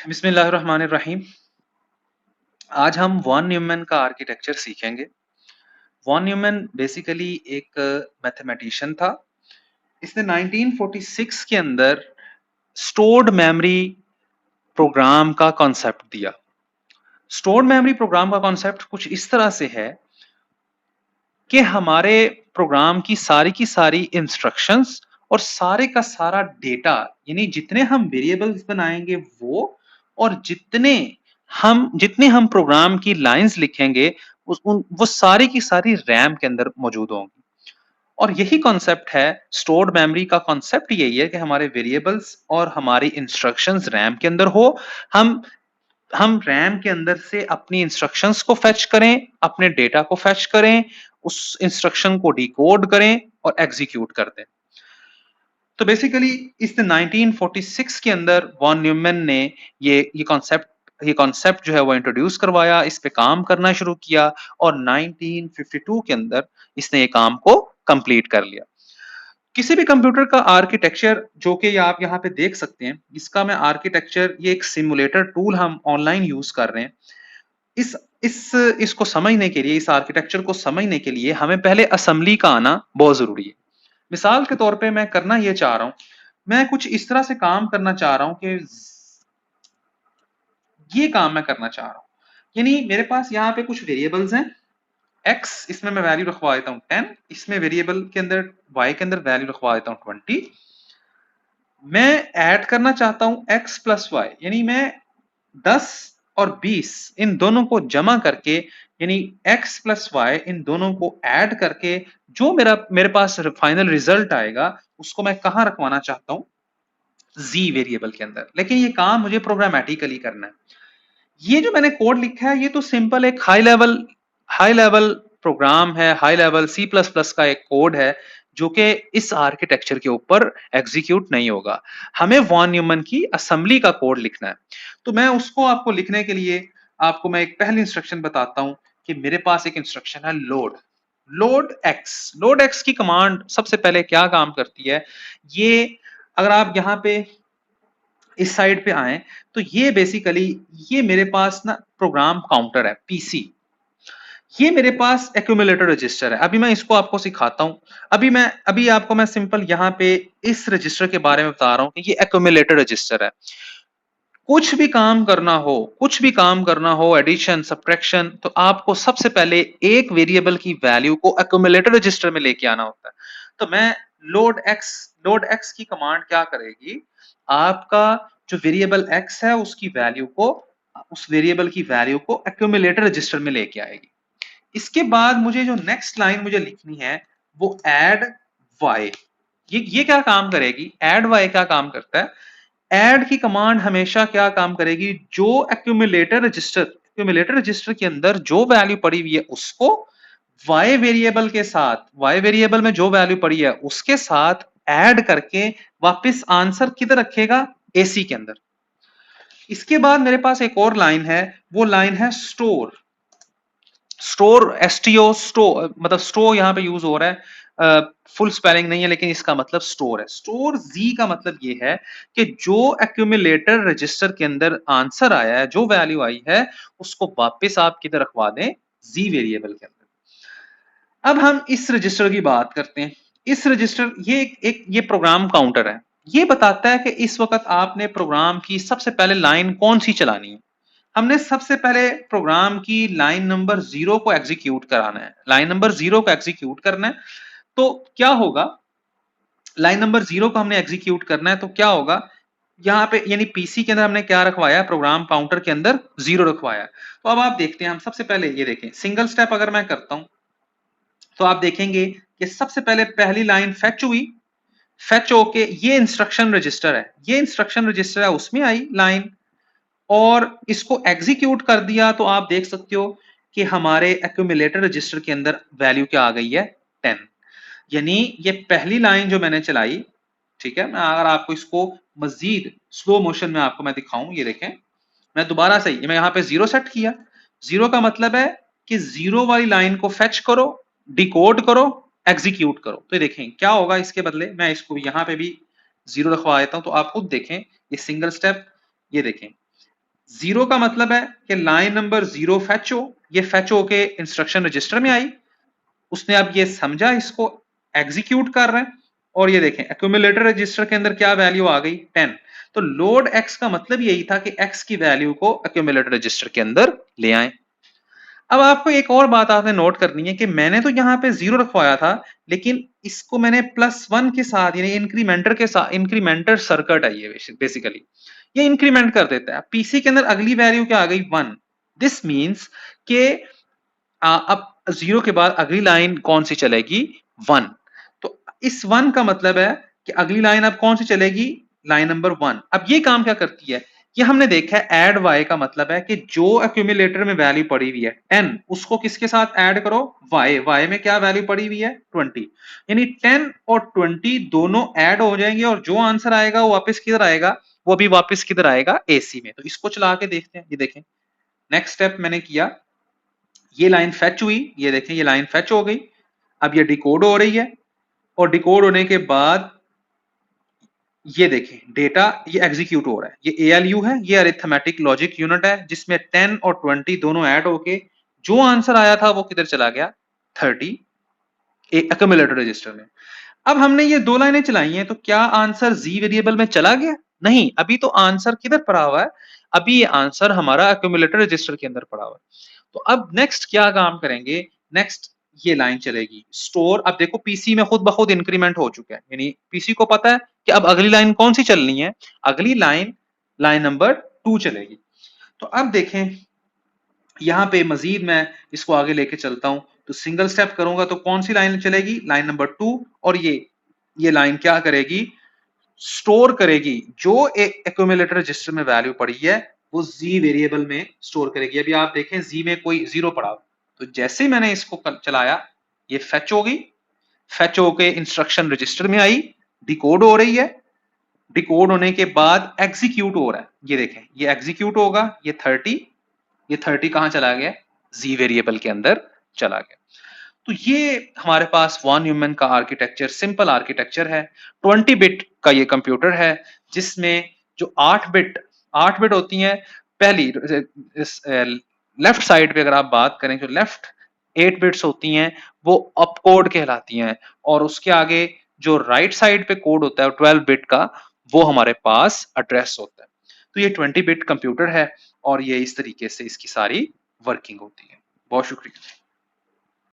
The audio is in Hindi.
बिस्मिल्लाहिर्रहमानिर्रहीम। आज हम वॉन न्यूमैन का आर्किटेक्चर सीखेंगे। वॉन न्यूमैन बेसिकली एक मैथमेटिशियन था। इसने 1946 के अंदर स्टोर्ड मेमोरी प्रोग्राम का कॉन्सेप्ट दिया। स्टोर्ड मेमोरी प्रोग्राम का कॉन्सेप्ट कुछ इस तरह से है कि हमारे प्रोग्राम की सारी इंस्ट्रक्शंस और सारे का सारा डेटा, यानी जितने हम वेरिएबल्स बनाएंगे वो, और जितने हम प्रोग्राम की लाइंस लिखेंगे वो सारी की सारी रैम के अंदर मौजूद होंगी। और यही कॉन्सेप्ट है स्टोर्ड मेमोरी का। कॉन्सेप्ट यही है कि हमारे वेरिएबल्स और हमारी इंस्ट्रक्शंस रैम के अंदर हो। हम हम रैम के अंदर से अपनी इंस्ट्रक्शंस को फेच करें, अपने डेटा को फेच करें, उस इंस्ट्रक्शन को डिकोड करें और एग्जीक्यूट कर दें। तो बेसिकली इस 1946 के अंदर वॉन न्यूमैन ने ये कॉन्सेप्ट जो है वो इंट्रोड्यूस करवाया, इस पे काम करना शुरू किया और 1952 के अंदर इसने ये काम को कंप्लीट कर लिया। किसी भी कंप्यूटर का आर्किटेक्चर जो कि आप यहाँ पे देख सकते हैं, इसका मैं आर्किटेक्चर, ये एक सिमुलेटर टूल हम ऑनलाइन यूज कर रहे हैं। इस इस इसको समझने के लिए, इस आर्किटेक्चर को समझने के लिए हमें पहले असेंबली का आना बहुत जरूरी है। मिसाल के तौर पे मैं करना ये चाह रहा हूं, मैं कुछ इस तरह से काम करना चाह रहा हूं कि ये काम मैं करना चाह रहा हूं, यानी मेरे पास यहाँ पे कुछ वेरिएबल्स हैं। x, इसमें मैं वैल्यू रखवा देता हूं 10, इसमें वेरिएबल के अंदर y के अंदर वैल्यू रखवा देता हूं 20। मैं ऐड करना चाहता हूं x प्लस वाई, यानी मैं 10 और 20 इन दोनों को जमा करके, यानी x प्लस वाई इन दोनों को ऐड करके जो मेरे पास फाइनल रिजल्ट आएगा उसको मैं कहां रखवाना चाहता हूं, z वेरिएबल के अंदर। लेकिन ये काम मुझे प्रोग्रामेटिकली करना है। ये जो मैंने कोड लिखा है ये तो सिंपल एक हाई लेवल प्रोग्राम है, high level C plus plus का एक कोड है जो कि इस आर्किटेक्चर के ऊपर एग्जीक्यूट नहीं होगा। हमें वॉन न्यूमन की असेंबली का कोड लिखना है। तो मैं उसको आपको लिखने के लिए आपको मैं एक पहली इंस्ट्रक्शन बताता हूं कि मेरे पास एक इंस्ट्रक्शन है लोड। लोड एक्स की कमांड सबसे पहले क्या काम करती है, ये अगर आप यहाँ पे इस साइड पे आए तो ये बेसिकली, ये मेरे पास ना प्रोग्राम काउंटर है पीसी। ये मेरे पास एक्यूमुलेटर रजिस्टर है। अभी मैं इसको आपको सिखाता हूं। अभी आपको मैं सिंपल यहाँ पे इस रजिस्टर के बारे में बता रहा हूं कि ये एक्यूमुलेटर रजिस्टर है। कुछ भी काम करना हो, एडिशन, सब्ट्रैक्शन, तो आपको सबसे पहले एक वेरिएबल की वैल्यू को एक्यूमुलेटर रजिस्टर में लेके आना होता है। तो मैं लोड एक्स की कमांड क्या करेगी, आपका जो वेरिएबल एक्स है उस वेरिएबल की वैल्यू को एक्यूमुलेटर रजिस्टर में लेके आएगी। इसके बाद मुझे जो नेक्स्ट लाइन मुझे लिखनी है वो ऐड वाई। ये क्या काम करेगी, ऐड वाई क्या काम करता है, ऐड की कमांड हमेशा क्या काम करेगी, जो एक्यूमुलेटर रजिस्टर के अंदर जो वैल्यू पड़ी हुई है उसको वाई वेरिएबल में जो वैल्यू पड़ी है उसके साथ ऐड करके वापस आंसर किधर रखेगा, एसी के अंदर। इसके बाद मेरे पास एक और लाइन है, वो लाइन है स्टोर। स्टोर मतलब स्टोर यहां पे यूज हो रहा है, फुल स्पेलिंग नहीं है लेकिन इसका मतलब स्टोर है। स्टोर जी का मतलब ये है कि जो एक्यूमुलेटर रजिस्टर के अंदर आंसर आया है, जो वैल्यू आई है, उसको वापस आप किधर रखवा दें, जी वेरिएबल के अंदर। अब हम इस रजिस्टर की बात करते हैं। इस रजिस्टर, ये प्रोग्राम काउंटर है। ये बताता है कि इस वक्त आपने प्रोग्राम की सबसे पहले लाइन कौन सी चलानी है। हमने सबसे पहले प्रोग्राम की लाइन नंबर 0 को एग्जीक्यूट कराना है, लाइन नंबर 0 को एग्जीक्यूट करना है। तो क्या होगा, लाइन नंबर 0 को हमने एग्जीक्यूट करना है तो क्या होगा, यहाँ पे यानी पीसी के अंदर हमने क्या रखवाया, प्रोग्राम काउंटर के अंदर 0 रखवाया। तो अब आप देखते हैं, हम सबसे पहले ये देखें, सिंगल स्टेप अगर मैं करता हूं तो आप देखेंगे कि सबसे पहले पहली लाइन फेच हुई, फेच होके ये इंस्ट्रक्शन रजिस्टर है, ये इंस्ट्रक्शन रजिस्टर है उसमें आई लाइन, और इसको एग्जीक्यूट कर दिया। तो आप देख सकते हो कि हमारे एक्यूमुलेटर रजिस्टर के अंदर वैल्यू क्या आ गई है, 10। यानी ये पहली लाइन जो मैंने चलाई, ठीक है, मैं अगर आपको इसको मजीद स्लो मोशन में आपको मैं दिखाऊं, ये देखें, मैं दोबारा से मैं यहाँ पे 0 सेट किया। 0 का मतलब है कि 0 वाली लाइन को फेच करो, डिकोड करो, एग्जीक्यूट करो। तो ये देखें क्या होगा, इसके बदले मैं इसको यहाँ पे भी 0 रखवा देता हूं तो आप खुद देखें, ये सिंगल स्टेप, ये देखें जीरो का मतलब है कि लाइन नंबर 0 फेच हो, ये फेच हो के इंस्ट्रक्शन रजिस्टर में आई, उसने अब ये समझा, इसको एग्जीक्यूट कर रहे हैं, और ये देखें एक्यूमुलेटर रजिस्टर के अंदर क्या वैल्यू आ गई 10। तो लोड एक्स का मतलब यही था कि एक्स की वैल्यू को एक्यूमुलेटर रजिस्टर के अंदर ले आए। अब आपको एक और बात आपने नोट करनी है कि मैंने तो यहाँ पे 0 रखवाया था, लेकिन इसको मैंने +1 के साथ, यानी इंक्रीमेंटर के साथ, इंक्रीमेंटर सर्किट है ये बेसिकली, ये इंक्रीमेंट कर देता है। पीसी के अंदर अगली वैल्यू क्या आ गई 1। दिस मींस के अब 0 के बाद अगली लाइन कौन सी चलेगी 1। तो इस 1 का मतलब है कि अगली लाइन अब कौन सी चलेगी, लाइन नंबर 1। अब ये काम क्या करती है, ये हमने देखा है ऐड वाई का मतलब है कि जो एक्यूमुलेटर में वैल्यू पड़ी हुई है 10, उसको किसके साथ ऐड करो, वाई। वाई में क्या वैल्यू पड़ी हुई है 20, यानी 10 और 20 दोनों ऐड हो जाएंगे, और जो आंसर आएगा वो वापस किधर आएगा, वो भी वापस किधर आएगा, एसी में। तो इसको चला के देखते हैं। ये देखें नेक्स्ट स्टेप मैंने किया, ये लाइन फेच हुई, ये देखें ये लाइन फेच हो गई, अब ये डिकोड हो रही है, और डिकोड होने के बाद ये देखें डेटा ये एग्जीक्यूट हो रहा है। ये एएलयू है, ये अरिथमेटिक लॉजिक यूनिट है, जिसमें 10 और 20 दोनों ऐड होके जो आंसर आया था वो किधर चला गया 30 एक्यूमुलेटर रजिस्टर में। अब हमने ये दो लाइनें चलाई हैं, तो क्या आंसर जी वेरिएबल में चला गया, नहीं, अभी तो आंसर किधर पड़ा हुआ है, अभी ये आंसर हमारा एक्यूमुलेटर रजिस्टर के अंदर पड़ा हुआ है। तो अब नेक्स्ट क्या काम करेंगे, नेक्स्ट ये लाइन चलेगी स्टोर। अब देखो पीसी में खुद ब खुद इंक्रीमेंट हो चुका है, यानी पीसी को पता है कि अब अगली लाइन कौन सी चलनी है, अगली लाइन लाइन नंबर 2 चलेगी। तो अब देखें यहां पे मजीद मैं इसको आगे लेके चलता हूं, तो सिंगल स्टेप करूंगा तो कौन सी लाइन चलेगी, लाइन नंबर 2, और ये लाइन क्या करेगी, स्टोर करेगी जो एक एक्यूमुलेटर रजिस्टर में वैल्यू पड़ी है वो जी वेरिएबल में स्टोर करेगी। अभी आप देखें जी में कोई 0 पड़ा, तो जैसे ही मैंने इसको चलाया ये फेच हो गई, फेच होके इंस्ट्रक्शन रजिस्टर में आई, डिकोड हो रही है, डिकोड होने के बाद एग्जीक्यूट हो रहा है। ये देखें ये एग्जीक्यूट होगा, ये 30 कहां चला गया, जी वेरिएबल के अंदर चला गया। तो ये हमारे पास वॉन न्यूमैन का आर्किटेक्चर, सिंपल आर्किटेक्चर है। 20 बिट का ये कंप्यूटर है, जिसमें जो 8 बिट होती हैं, पहली लेफ्ट साइड पे अगर आप बात करें, जो लेफ्ट 8 बिट्स होती हैं वो अप कोड कहलाती हैं, और उसके आगे जो राइट साइड पे कोड होता है 12 बिट का, वो हमारे पास एड्रेस होता है। तो ये 20 बिट कंप्यूटर है, और ये इस तरीके से इसकी सारी वर्किंग होती है। बहुत शुक्रिया।